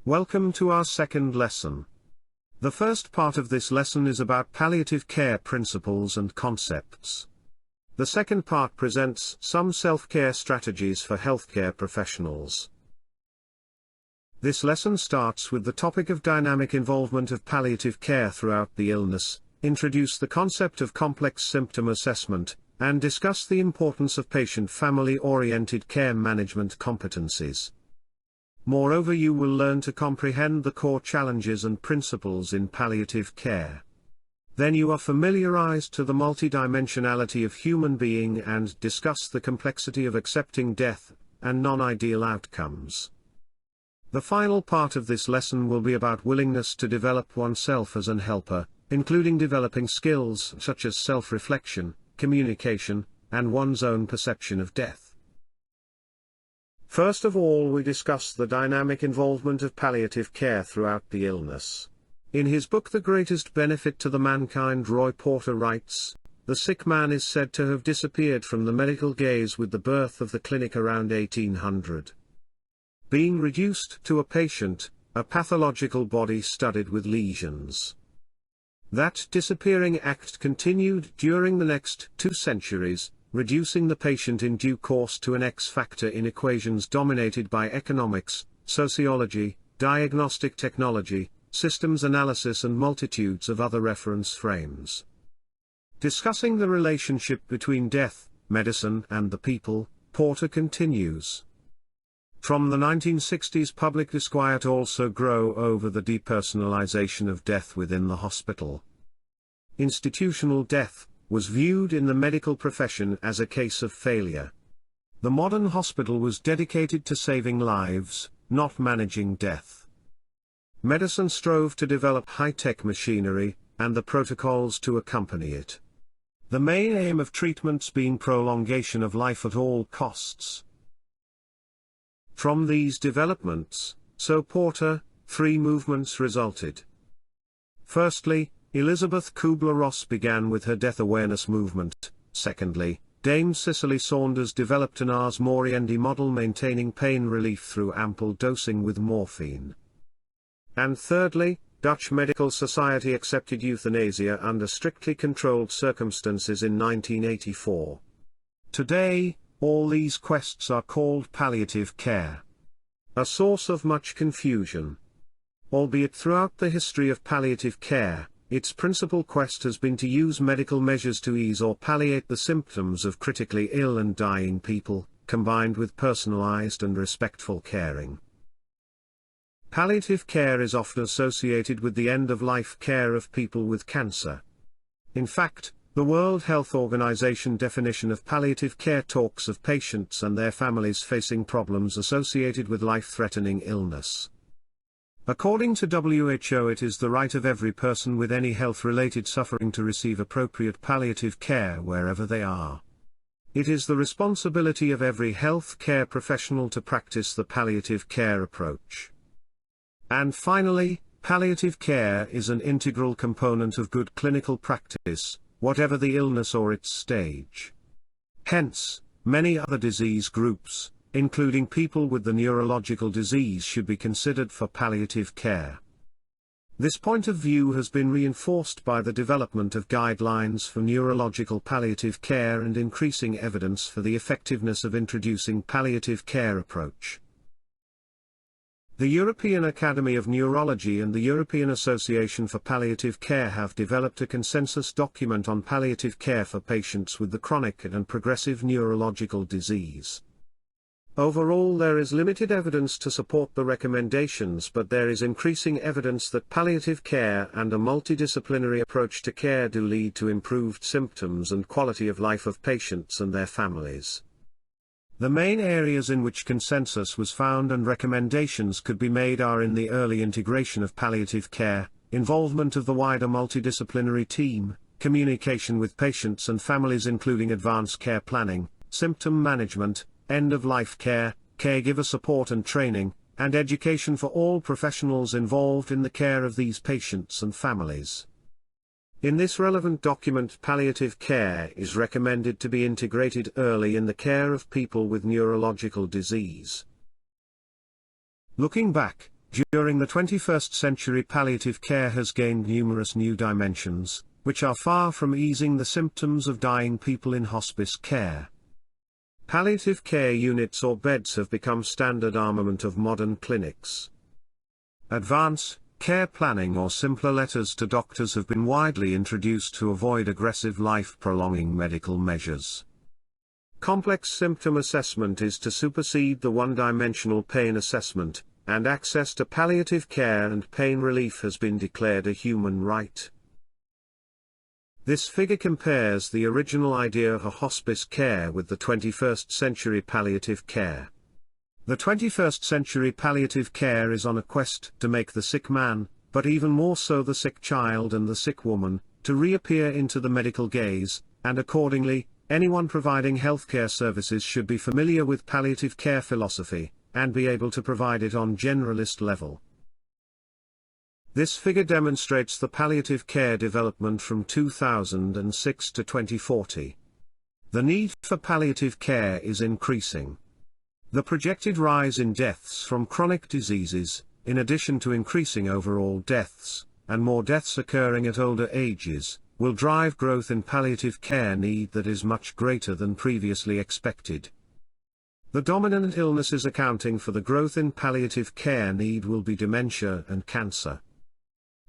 Welcome to our second lesson. The first part of this lesson is about palliative care principles and concepts. The second part presents some self-care strategies for healthcare professionals. This lesson starts with the topic of dynamic involvement of palliative care throughout the illness, introduce the concept of complex symptom assessment, and discuss the importance of patient-family-oriented care management competencies. Moreover, you will learn to comprehend the core challenges and principles in palliative care. Then you are familiarized to the multidimensionality of human being and discuss the complexity of accepting death and non-ideal outcomes. The final part of this lesson will be about willingness to develop oneself as an helper, including developing skills such as self-reflection, communication, and one's own perception of death. First of all, we discuss the dynamic involvement of palliative care throughout the illness. In his book The Greatest Benefit to the Mankind, Roy Porter writes, "The sick man is said to have disappeared from the medical gaze with the birth of the clinic around 1800. Being reduced to a patient, a pathological body studded with lesions. That disappearing act continued during the next 2 centuries, reducing the patient in due course to an X factor in equations dominated by economics, sociology, diagnostic technology, systems analysis and multitudes of other reference frames." Discussing the relationship between death, medicine and the people, Porter continues. From the 1960s, public disquiet also grew over the depersonalization of death within the hospital. Institutional death was viewed in the medical profession as a case of failure. The modern hospital was dedicated to saving lives, not managing death. Medicine strove to develop high-tech machinery, and the protocols to accompany it. The main aim of treatments being prolongation of life at all costs. From these developments, so Porter, 3 movements resulted. Firstly, Elizabeth Kubler-Ross began with her death awareness movement. Secondly, Dame Cicely Saunders developed an Ars Moriendi model maintaining pain relief through ample dosing with morphine. And thirdly, Dutch Medical Society accepted euthanasia under strictly controlled circumstances in 1984. Today, all these quests are called palliative care. A source of much confusion. Albeit throughout the history of palliative care, its principal quest has been to use medical measures to ease or palliate the symptoms of critically ill and dying people, combined with personalized and respectful caring. Palliative care is often associated with the end-of-life care of people with cancer. In fact, the World Health Organization definition of palliative care talks of patients and their families facing problems associated with life-threatening illness. According to WHO, it is the right of every person with any health-related suffering to receive appropriate palliative care wherever they are. It is the responsibility of every health care professional to practice the palliative care approach. And finally, palliative care is an integral component of good clinical practice, whatever the illness or its stage. Hence, many other disease groups, including people with the neurological disease, should be considered for palliative care. This point of view has been reinforced by the development of guidelines for neurological palliative care and increasing evidence for the effectiveness of introducing palliative care approach. The European Academy of Neurology and the European Association for Palliative Care have developed a consensus document on palliative care for patients with the chronic and progressive neurological disease. Overall, there is limited evidence to support the recommendations, but there is increasing evidence that palliative care and a multidisciplinary approach to care do lead to improved symptoms and quality of life of patients and their families. The main areas in which consensus was found and recommendations could be made are in the early integration of palliative care, involvement of the wider multidisciplinary team, communication with patients and families including advanced care planning, symptom management, end-of-life care, caregiver support and training, and education for all professionals involved in the care of these patients and families. In this relevant document, palliative care is recommended to be integrated early in the care of people with neurological disease. Looking back, during the 21st century, palliative care has gained numerous new dimensions, which are far from easing the symptoms of dying people in hospice care. Palliative care units or beds have become standard armament of modern clinics. Advance, care planning or simpler letters to doctors have been widely introduced to avoid aggressive life-prolonging medical measures. Complex symptom assessment is to supersede the one-dimensional pain assessment, and access to palliative care and pain relief has been declared a human right. This figure compares the original idea of a hospice care with the 21st century palliative care. The 21st century palliative care is on a quest to make the sick man, but even more so the sick child and the sick woman, to reappear into the medical gaze, and accordingly, anyone providing healthcare services should be familiar with palliative care philosophy, and be able to provide it on generalist level. This figure demonstrates the palliative care development from 2006 to 2040. The need for palliative care is increasing. The projected rise in deaths from chronic diseases, in addition to increasing overall deaths, and more deaths occurring at older ages, will drive growth in palliative care need that is much greater than previously expected. The dominant illnesses accounting for the growth in palliative care need will be dementia and cancer.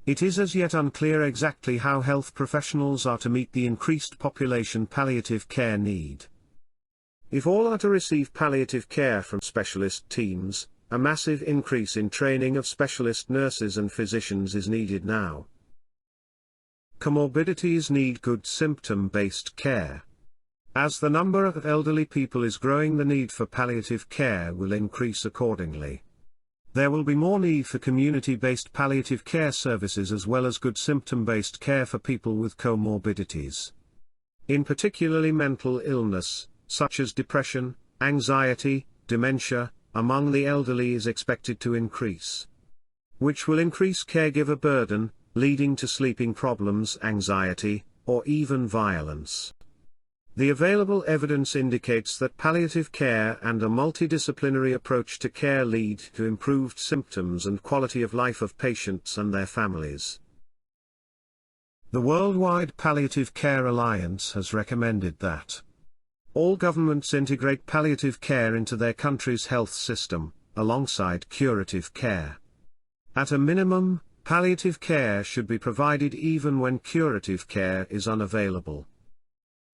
It is as yet unclear exactly how health professionals are to meet the increased population palliative care need. If all are to receive palliative care from specialist teams, a massive increase in training of specialist nurses and physicians is needed now. Comorbidities need good symptom-based care. As the number of elderly people is growing, the need for palliative care will increase accordingly. There will be more need for community-based palliative care services as well as good symptom-based care for people with comorbidities. In particularly mental illness, such as depression, anxiety, dementia, among the elderly is expected to increase, which will increase caregiver burden, leading to sleeping problems, anxiety, or even violence. The available evidence indicates that palliative care and a multidisciplinary approach to care lead to improved symptoms and quality of life of patients and their families. The Worldwide Palliative Care Alliance has recommended that all governments integrate palliative care into their country's health system, alongside curative care. At a minimum, palliative care should be provided even when curative care is unavailable.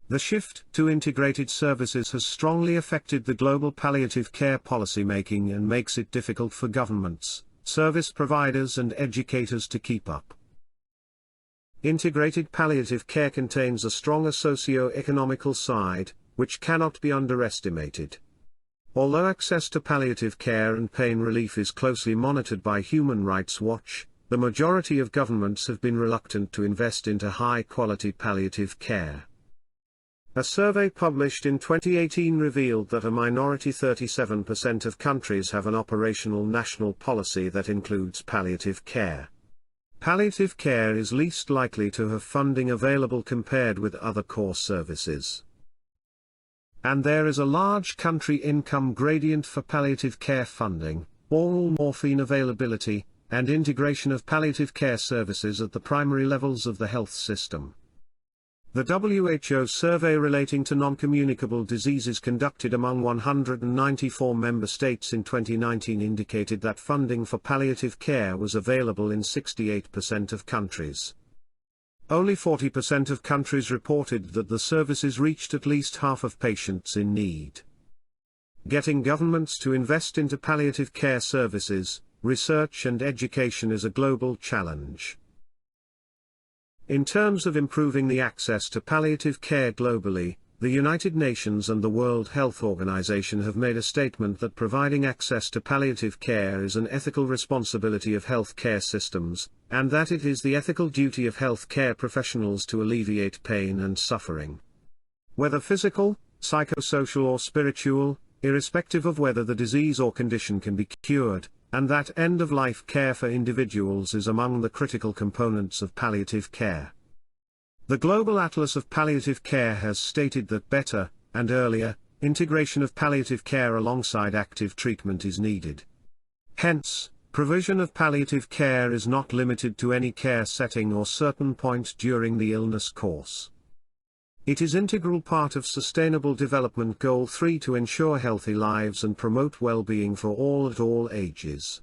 The shift to integrated services has strongly affected the global palliative care policy-making and makes it difficult for governments, service providers and educators to keep up. Integrated palliative care contains a stronger socio-economical side, which cannot be underestimated. Although access to palliative care and pain relief is closely monitored by Human Rights Watch, the majority of governments have been reluctant to invest into high-quality palliative care. A survey published in 2018 revealed that a minority 37% of countries have an operational national policy that includes palliative care. Palliative care is least likely to have funding available compared with other core services. And there is a large country income gradient for palliative care funding, oral morphine availability, and integration of palliative care services at the primary levels of the health system. The WHO survey relating to non-communicable diseases conducted among 194 member states in 2019 indicated that funding for palliative care was available in 68% of countries. Only 40% of countries reported that the services reached at least half of patients in need. Getting governments to invest into palliative care services, research and education is a global challenge. In terms of improving the access to palliative care globally, the United Nations and the World Health Organization have made a statement that providing access to palliative care is an ethical responsibility of health care systems, and that it is the ethical duty of health care professionals to alleviate pain and suffering. Whether physical, psychosocial or spiritual, irrespective of whether the disease or condition can be cured, and that end-of-life care for individuals is among the critical components of palliative care. The Global Atlas of Palliative Care has stated that better, and earlier, integration of palliative care alongside active treatment is needed. Hence, provision of palliative care is not limited to any care setting or certain point during the illness course. It is an integral part of Sustainable Development Goal 3 to ensure healthy lives and promote well-being for all at all ages.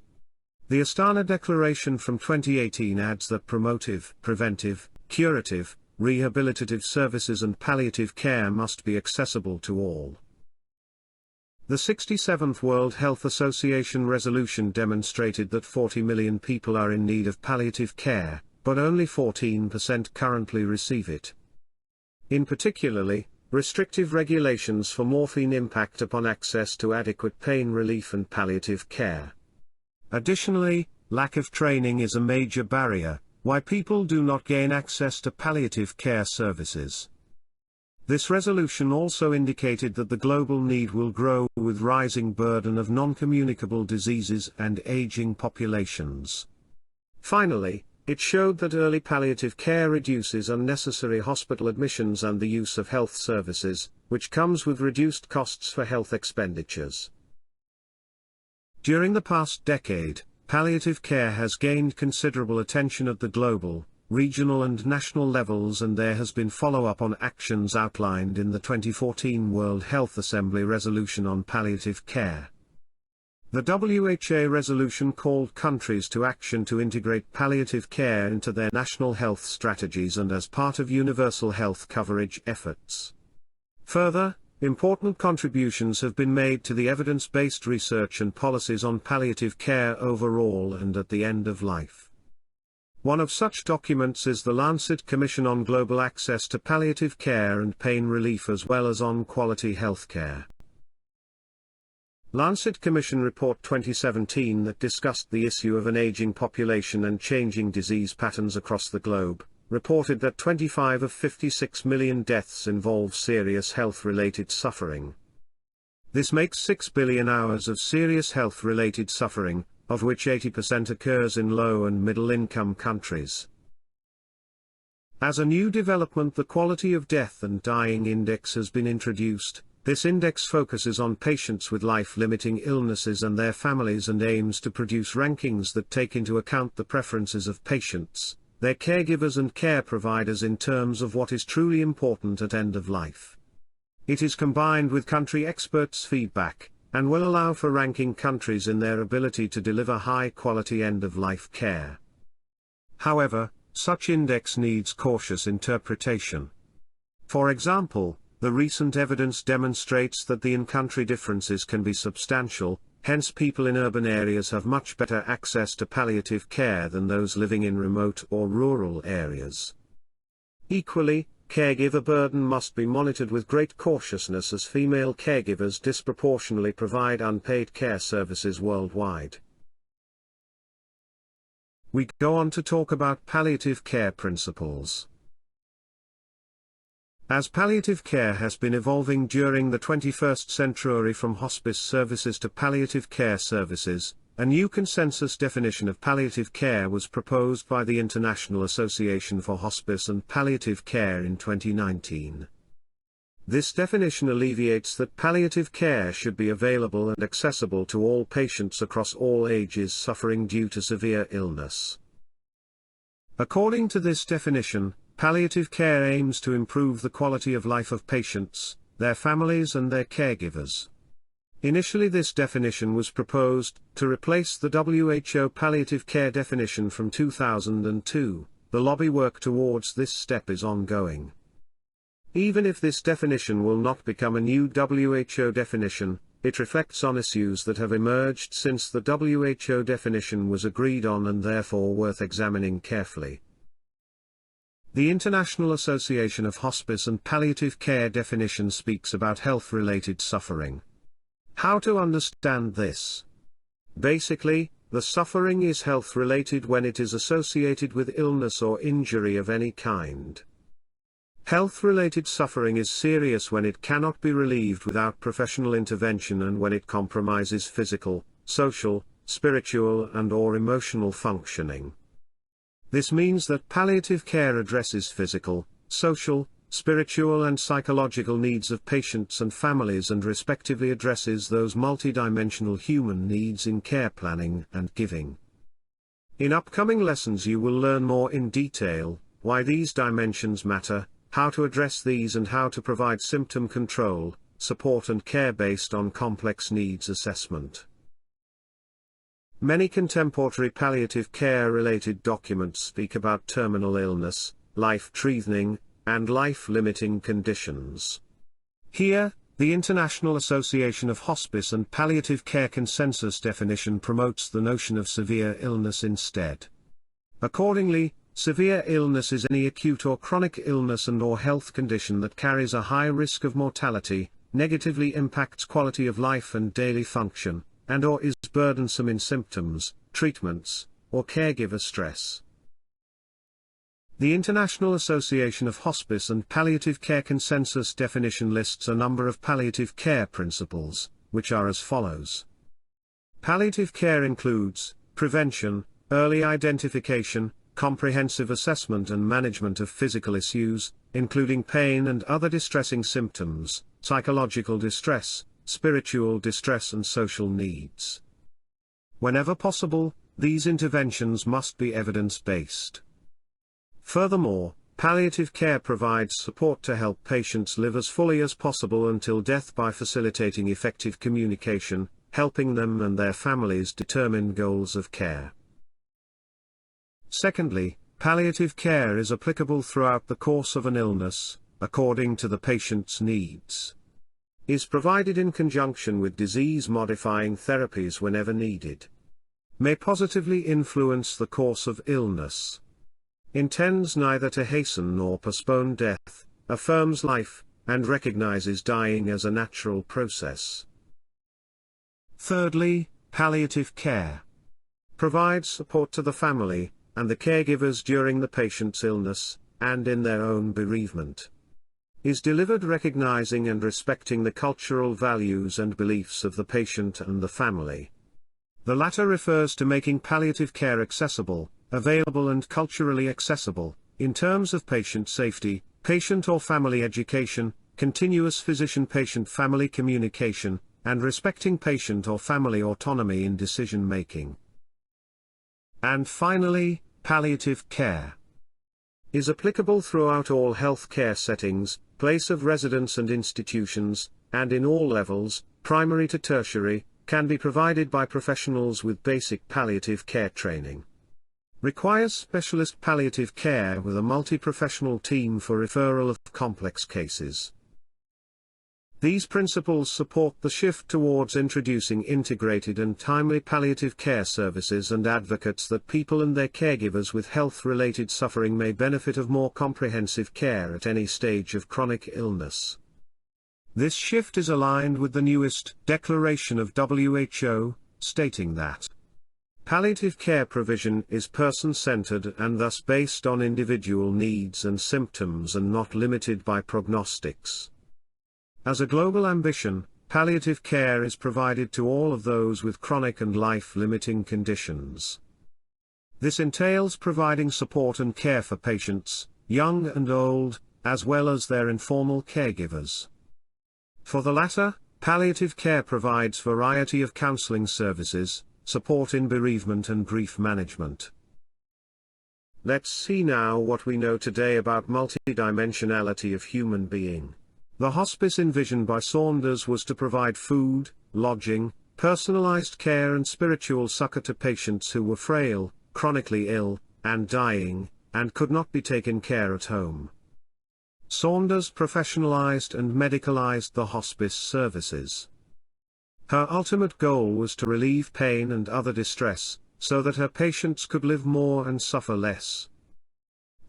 The Astana Declaration from 2018 adds that promotive, preventive, curative, rehabilitative services and palliative care must be accessible to all. The 67th World Health Association resolution demonstrated that 40 million people are in need of palliative care, but only 14% currently receive it. In particularly, restrictive regulations for morphine impact upon access to adequate pain relief and palliative care. Additionally, lack of training is a major barrier, why people do not gain access to palliative care services. This resolution also indicated that the global need will grow with rising burden of non-communicable diseases and aging populations. Finally, it showed that early palliative care reduces unnecessary hospital admissions and the use of health services, which comes with reduced costs for health expenditures. During the past decade, palliative care has gained considerable attention at the global, regional and national levels, and there has been follow-up on actions outlined in the 2014 World Health Assembly Resolution on Palliative Care. The WHO resolution called countries to action to integrate palliative care into their national health strategies and as part of universal health coverage efforts. Further, important contributions have been made to the evidence-based research and policies on palliative care overall and at the end of life. One of such documents is the Lancet Commission on Global Access to Palliative Care and Pain Relief as well as on Quality Healthcare. Lancet Commission Report 2017 that discussed the issue of an aging population and changing disease patterns across the globe, reported that 25 of 56 million deaths involve serious health-related suffering. This makes 6 billion hours of serious health-related suffering, of which 80% occurs in low- and middle-income countries. As a new development, the Quality of Death and Dying Index has been introduced. This index focuses on patients with life-limiting illnesses and their families and aims to produce rankings that take into account the preferences of patients, their caregivers and care providers in terms of what is truly important at end of life. It is combined with country experts' feedback, and will allow for ranking countries in their ability to deliver high-quality end-of-life care. However, such index needs cautious interpretation. For example, the recent evidence demonstrates that the in-country differences can be substantial, hence people in urban areas have much better access to palliative care than those living in remote or rural areas. Equally, caregiver burden must be monitored with great cautiousness as female caregivers disproportionately provide unpaid care services worldwide. We go on to talk about palliative care principles. As palliative care has been evolving during the 21st century from hospice services to palliative care services, a new consensus definition of palliative care was proposed by the International Association for Hospice and Palliative Care in 2019. This definition alleviates that palliative care should be available and accessible to all patients across all ages suffering due to severe illness. According to this definition, palliative care aims to improve the quality of life of patients, their families and their caregivers. Initially, this definition was proposed to replace the WHO palliative care definition from 2002. The lobby work towards this step is ongoing. Even if this definition will not become a new WHO definition, it reflects on issues that have emerged since the WHO definition was agreed on and therefore worth examining carefully. The International Association of Hospice and Palliative Care definition speaks about health-related suffering. How to understand this? Basically, the suffering is health-related when it is associated with illness or injury of any kind. Health-related suffering is serious when it cannot be relieved without professional intervention and when it compromises physical, social, spiritual and/or emotional functioning. This means that palliative care addresses physical, social, spiritual and psychological needs of patients and families and respectively addresses those multidimensional human needs in care planning and giving. In upcoming lessons you will learn more in detail, why these dimensions matter, how to address these and how to provide symptom control, support and care based on complex needs assessment. Many contemporary palliative care-related documents speak about terminal illness, life-threatening, and life-limiting conditions. Here, the International Association of Hospice and Palliative Care consensus definition promotes the notion of severe illness instead. Accordingly, severe illness is any acute or chronic illness and/or health condition that carries a high risk of mortality, negatively impacts quality of life and daily function, and/or is burdensome in symptoms, treatments, or caregiver stress. The International Association of Hospice and Palliative Care consensus definition lists a number of palliative care principles, which are as follows. Palliative care includes prevention, early identification, comprehensive assessment and management of physical issues, including pain and other distressing symptoms, psychological distress, spiritual distress and social needs. Whenever possible, these interventions must be evidence-based. Furthermore, palliative care provides support to help patients live as fully as possible until death by facilitating effective communication, helping them and their families determine goals of care. Secondly, palliative care is applicable throughout the course of an illness, according to the patient's needs. Is provided in conjunction with disease-modifying therapies whenever needed. May positively influence the course of illness. Intends neither to hasten nor postpone death, affirms life, and recognizes dying as a natural process. Thirdly, palliative care provides support to the family and the caregivers during the patient's illness, and in their own bereavement. Is delivered recognizing and respecting the cultural values and beliefs of the patient and the family. The latter refers to making palliative care accessible, available and culturally accessible, in terms of patient safety, patient or family education, continuous physician-patient-family communication, and respecting patient or family autonomy in decision-making. And finally, palliative care is applicable throughout all healthcare settings, place of residence and institutions, and in all levels, primary to tertiary, can be provided by professionals with basic palliative care training. Requires specialist palliative care with a multi-professional team for referral of complex cases. These principles support the shift towards introducing integrated and timely palliative care services and advocates that people and their caregivers with health-related suffering may benefit of more comprehensive care at any stage of chronic illness. This shift is aligned with the newest declaration of WHO, stating that palliative care provision is person-centered and thus based on individual needs and symptoms and not limited by prognostics. As a global ambition, palliative care is provided to all of those with chronic and life-limiting conditions. This entails providing support and care for patients, young and old, as well as their informal caregivers. For the latter, palliative care provides a variety of counseling services, support in bereavement and grief management. Let's see now what we know today about multidimensionality of human being. The hospice envisioned by Saunders was to provide food, lodging, personalized care and spiritual succor to patients who were frail, chronically ill, and dying, and could not be taken care at home. Saunders professionalized and medicalized the hospice services. Her ultimate goal was to relieve pain and other distress, so that her patients could live more and suffer less.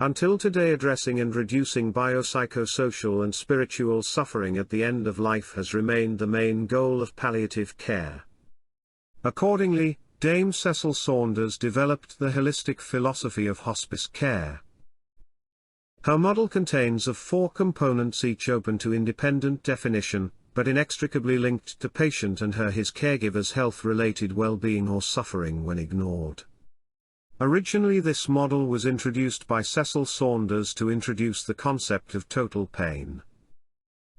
Until today, addressing and reducing biopsychosocial and spiritual suffering at the end of life has remained the main goal of palliative care. Accordingly, Dame Cecil Saunders developed the holistic philosophy of hospice care. Her model contains of 4 components, each open to independent definition, but inextricably linked to patient and his caregiver's health-related well-being or suffering when ignored. Originally, this model was introduced by Cecil Saunders to introduce the concept of total pain.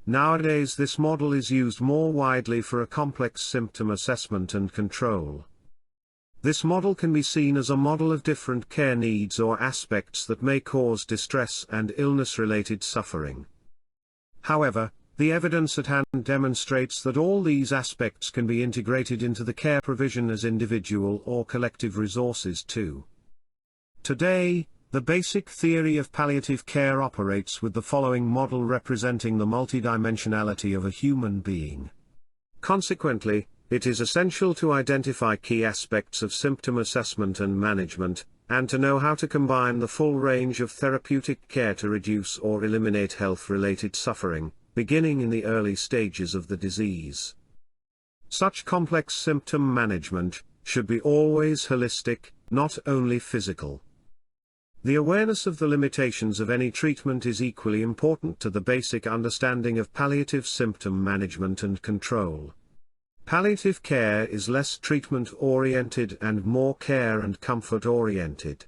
Nowadays, this model is used more widely for a complex symptom assessment and control. This model can be seen as a model of different care needs or aspects that may cause distress and illness-related suffering. However, the evidence at hand demonstrates that all these aspects can be integrated into the care provision as individual or collective resources too. Today, the basic theory of palliative care operates with the following model representing the multidimensionality of a human being. Consequently, it is essential to identify key aspects of symptom assessment and management, and to know how to combine the full range of therapeutic care to reduce or eliminate health-related suffering, beginning in the early stages of the disease. Such complex symptom management should be always holistic, not only physical. The awareness of the limitations of any treatment is equally important to the basic understanding of palliative symptom management and control. Palliative care is less treatment-oriented and more care and comfort-oriented.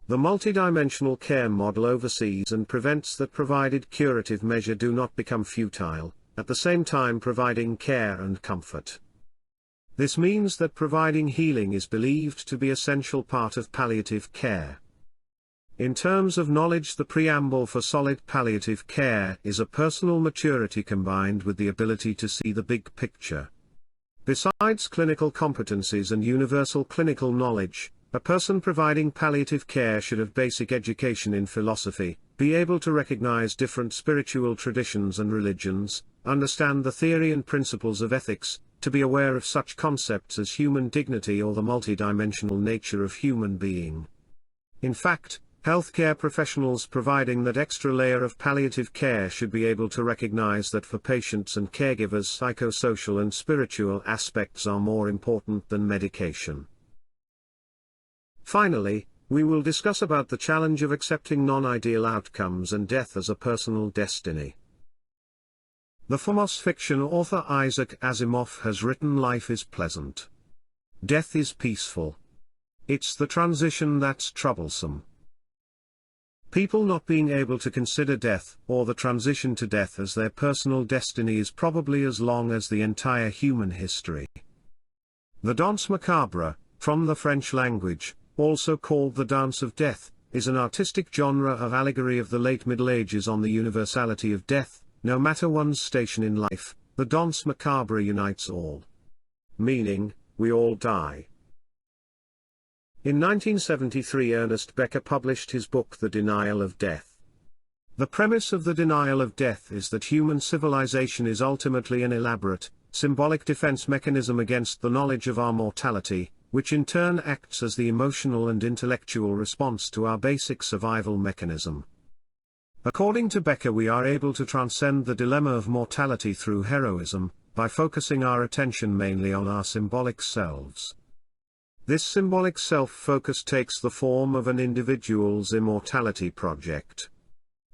The multidimensional care model oversees and prevents that provided curative measure do not become futile, at the same time providing care and comfort. This means that providing healing is believed to be an essential part of palliative care. In terms of knowledge, the preamble for solid palliative care is a personal maturity combined with the ability to see the big picture. Besides clinical competencies and universal clinical knowledge, a person providing palliative care should have basic education in philosophy, be able to recognize different spiritual traditions and religions, understand the theory and principles of ethics, to be aware of such concepts as human dignity or the multidimensional nature of human being. In fact, healthcare professionals providing that extra layer of palliative care should be able to recognize that for patients and caregivers, psychosocial and spiritual aspects are more important than medication. Finally, we will discuss about the challenge of accepting non-ideal outcomes and death as a personal destiny. The famous fiction author Isaac Asimov has written, "Life is pleasant. Death is peaceful. It's the transition that's troublesome." People not being able to consider death, or the transition to death, as their personal destiny is probably as long as the entire human history. The Danse Macabre, from the French language, also called the Dance of Death, is an artistic genre of allegory of the late Middle Ages on the universality of death. No matter one's station in life, the Danse Macabre unites all. Meaning, we all die. In 1973, Ernest Becker published his book The Denial of Death. The premise of The Denial of Death is that human civilization is ultimately an elaborate, symbolic defense mechanism against the knowledge of our mortality, which in turn acts as the emotional and intellectual response to our basic survival mechanism. According to Becker, we are able to transcend the dilemma of mortality through heroism, by focusing our attention mainly on our symbolic selves. This symbolic self-focus takes the form of an individual's immortality project.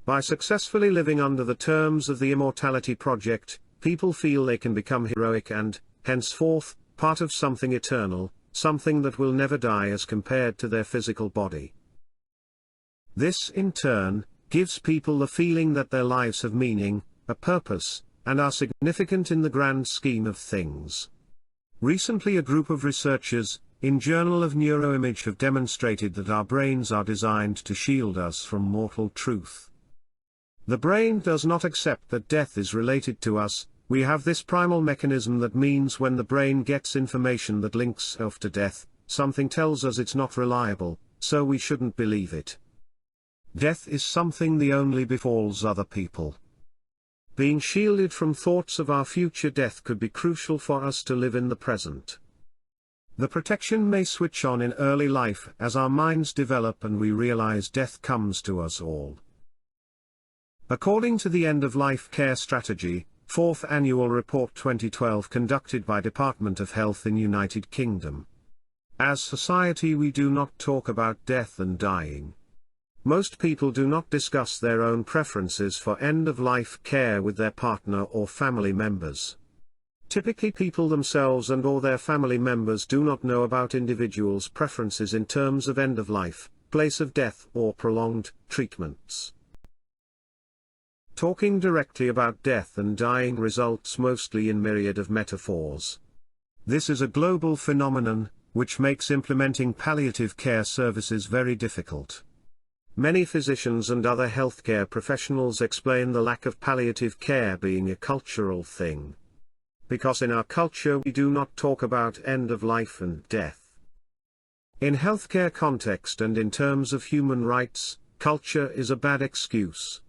By successfully living under the terms of the immortality project, people feel they can become heroic and, henceforth, part of something eternal, something that will never die as compared to their physical body. This, in turn, gives people the feeling that their lives have meaning, a purpose, and are significant in the grand scheme of things. Recently, a group of researchers, in Journal of Neuroimage, have demonstrated that our brains are designed to shield us from mortal truth. The brain does not accept that death is related to us. We have this primal mechanism that means when the brain gets information that links itself to death, something tells us it's not reliable, so we shouldn't believe it. Death is something that only befalls other people. Being shielded from thoughts of our future death could be crucial for us to live in the present. The protection may switch on in early life as our minds develop and we realize death comes to us all. According to the End-of-Life Care Strategy, 4th Annual Report 2012 conducted by Department of Health in United Kingdom. As society we do not talk about death and dying. Most people do not discuss their own preferences for end-of-life care with their partner or family members. Typically people themselves and/or their family members do not know about individuals' preferences in terms of end of life, place of death or prolonged treatments. Talking directly about death and dying results mostly in myriad of metaphors. This is a global phenomenon, which makes implementing palliative care services very difficult. Many physicians and other healthcare professionals explain the lack of palliative care being a cultural thing. Because in our culture we do not talk about end of life and death. In healthcare context and in terms of human rights, culture is a bad excuse.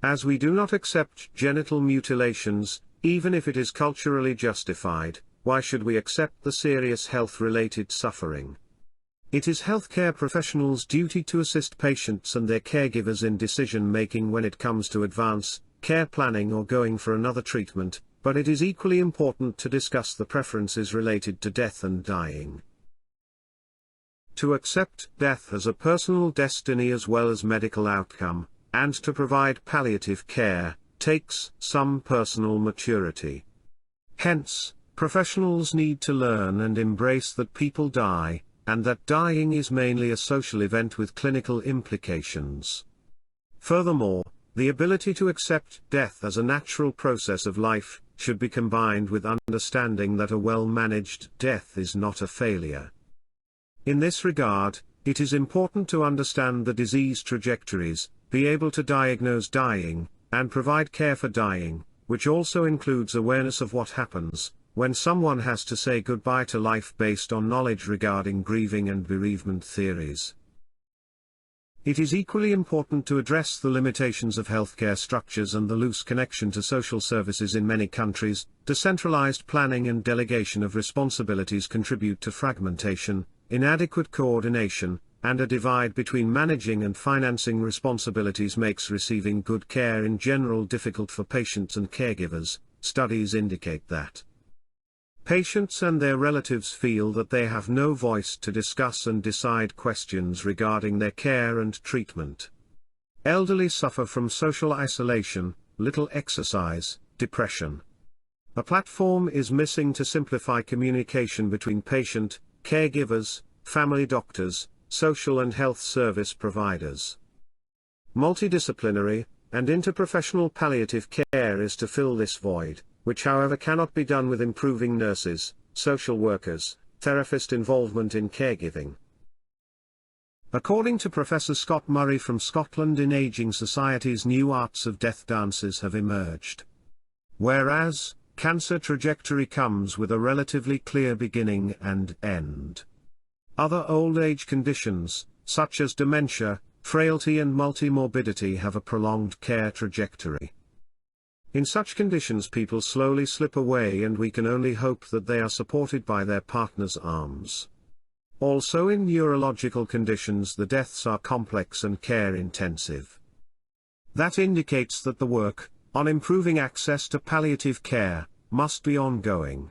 As we do not accept genital mutilations, even if it is culturally justified, why should we accept the serious health-related suffering? It is healthcare professionals' duty to assist patients and their caregivers in decision-making when it comes to advance care planning or going for another treatment, but it is equally important to discuss the preferences related to death and dying. To accept death as a personal destiny as well as medical outcome, and to provide palliative care, takes some personal maturity. Hence, professionals need to learn and embrace that people die, and that dying is mainly a social event with clinical implications. Furthermore, the ability to accept death as a natural process of life should be combined with understanding that a well-managed death is not a failure. In this regard, it is important to understand the disease trajectories, be able to diagnose dying, and provide care for dying, which also includes awareness of what happens when someone has to say goodbye to life based on knowledge regarding grieving and bereavement theories. It is equally important to address the limitations of healthcare structures and the loose connection to social services in many countries. Decentralized planning and delegation of responsibilities contribute to fragmentation, inadequate coordination, and a divide between managing and financing responsibilities makes receiving good care in general difficult for patients and caregivers. Studies indicate that patients and their relatives feel that they have no voice to discuss and decide questions regarding their care and treatment. Elderly suffer from social isolation, little exercise, depression. A platform is missing to simplify communication between patient, caregivers, family doctors, social and health service providers. Multidisciplinary and interprofessional palliative care is to fill this void, which however cannot be done with improving nurses, social workers, therapist involvement in caregiving. According to Professor Scott Murray from Scotland, in aging societies new arts of death dances have emerged. Whereas, cancer trajectory comes with a relatively clear beginning and end. Other old age conditions, such as dementia, frailty and multimorbidity have a prolonged care trajectory. In such conditions people slowly slip away and we can only hope that they are supported by their partner's arms. Also in neurological conditions the deaths are complex and care-intensive. That indicates that the work on improving access to palliative care must be ongoing.